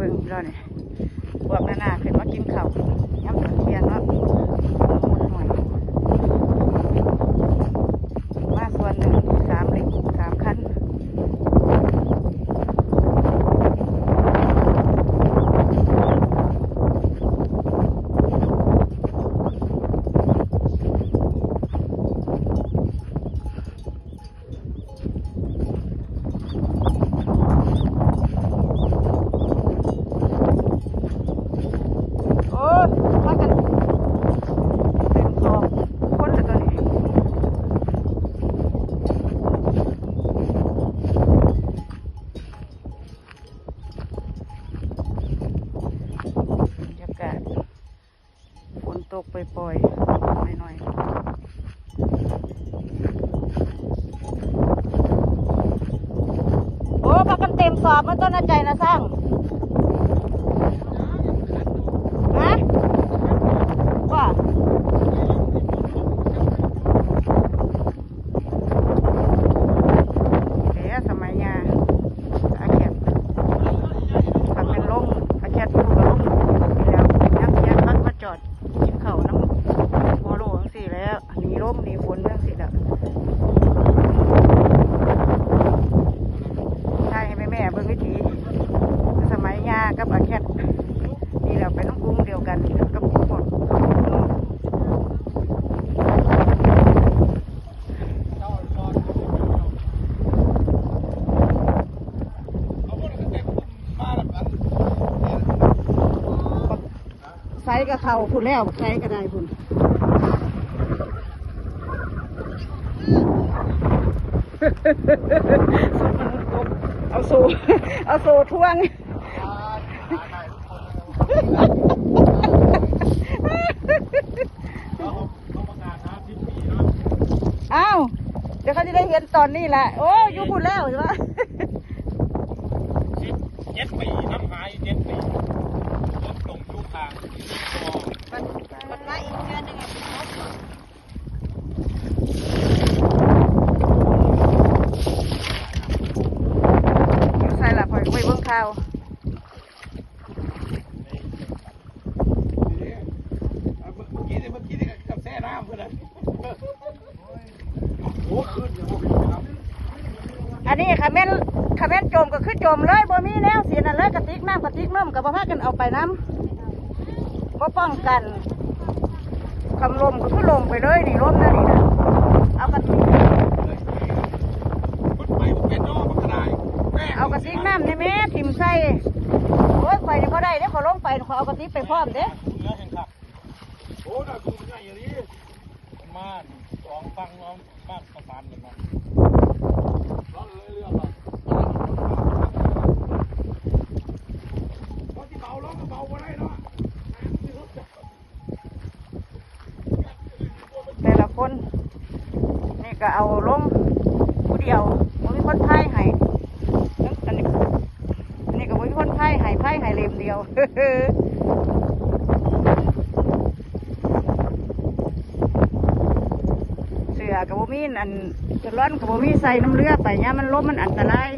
บิ่งเราเนี่ยพวกหน้าขึ้นมากินข้าวย้ำตอนเที่ยงเนาะหมดหน่อยมาส่วนหนึ่ง3 คันตกปล่อยๆหน่อยๆโอ้พักกันเต็มสอบมันต้นใจนะสร้างฮะว่าเดี๋ยวสมัยยาอาแคททำเป็นล่มอาแคทพูดกับล่มแล้วนักเรียนพักมาจอดกินข้าวน้ำโมโลทั้งสี่แล้วหนีร่มหนีฝนทั้งสี่แล้วใช่ให้แม่เบิ่งวิธีสมัยยากับอาแคทนี่เราเป็นน้องกุ้งเดียวกันกับหมดไซกับเขาคุณแล้วไซก็ได้คุณเอาโซ่ท่วงอ้าวเดี๋ยวเขาจะได้เห็นตอนนี้แหละโอ้ยุบพูดแล้วใช่ไหม7 ปีน้ำหาย7 ปีรถตรงชูทางมันมาอีกเดือนหนึ่งใส่ละพอยไปเบิ่งข่าวเมื่อกี้นี่กับแซ่น้ำเพื่อนโอ้ขึ้นอย่างพวกนี้ครับอันนี้ค่ะแม่นโจมก็คือโจมเลยบ่มีแนวเสียนั่นเลยกระติกน้ำกับบ่พากันเอาไปน้ำบ่ป้องกันคำลมก็คือลมไปเลยนี่ลมนั่นนี่นะเอากระติกเอากระติกน้ำนี่แม่ทิ่มใส่โอ้ยไปนี่พอได้เด้ขอลงไปขอเอากระติกไปพร้อมเด้โอ้น่าคุณง่ายอย่างนี้มา2 ฟังน้องบ้านประสานกันมาร้อนเลยเรื่องอ่ะที่เบาร้อนก็เบาไปได้เนาะแต่ละคนนี่ก็เอาลงผู้เดียวมันมีคนพายให้อันนี้ก็มีคนพายให้เล่มเดียวเสือกับบ่มีอันจะร้อนกับบ่มีใส่น้ำเลือดไปเนี่ยมันล้มมันอันตราย